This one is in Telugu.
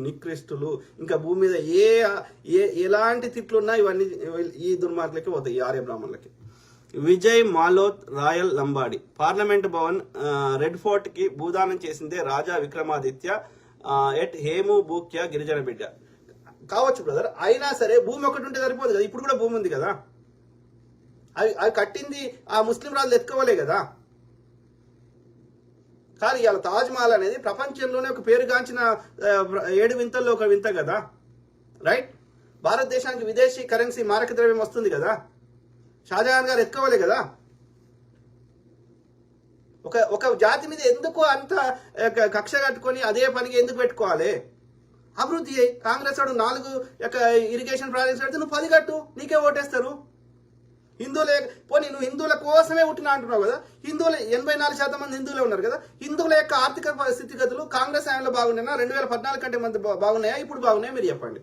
నికృష్టులు, ఇంకా భూమి మీద ఎలాంటి తిట్లున్నా ఇవన్నీ ఈ దుర్మార్గులకి పోతాయి, ఈ ఆర్య బ్రాహ్మణులకి. Vijay Maloth royal Lambadi parliament Bhavan red fort కి భూదానం చేసిందే రాజా విక్రమాదిత్య ఎట్ హేము బూక్య గిరిజన బిడ్డ. కావచ్చు బ్రదర్, అయినా సరే భూమి ఒకటి ఉంటే సరిపోదు కదా, ఇప్పుడు కూడా భూమి ఉంది కదా, అవి కట్టింది ఆ ముస్లిం రాజులు ఎత్తుకోవలే కదా. కానీ ఇవాళ తాజ్ మహల్ అనేది ప్రపంచంలోనే ఒక పేరుగాంచిన 7 వింతల్లో ఒక వింత కదా, రైట్? భారతదేశానికి విదేశీ కరెన్సీ మారక ద్రవ్యం వస్తుంది కదా, షాజహాన్ గారు ఎత్తుకోవాలి కదా. ఒక జాతి మీద ఎందుకు అంత కక్ష కట్టుకొని అదే పనికి ఎందుకు పెట్టుకోవాలి? అభివృద్ధి కాంగ్రెస్ వాడు 4 ఇరిగేషన్ ప్రాజెక్ట్స్ పెడితే నువ్వు 10 కట్టు, నీకే ఓటేస్తారు. హిందువులే పోనీ, నువ్వు హిందువుల కోసమే పుట్టినా అంటున్నావు కదా, హిందువులు 84% మంది హిందువులే ఉన్నారు కదా. హిందువుల యొక్క ఆర్థిక స్థితిగతులు కాంగ్రెస్ హయాంలో బాగున్నాయా, 2014 కంటే మంది బాగున్నాయా, ఇప్పుడు బాగున్నాయా? మీరు చెప్పండి.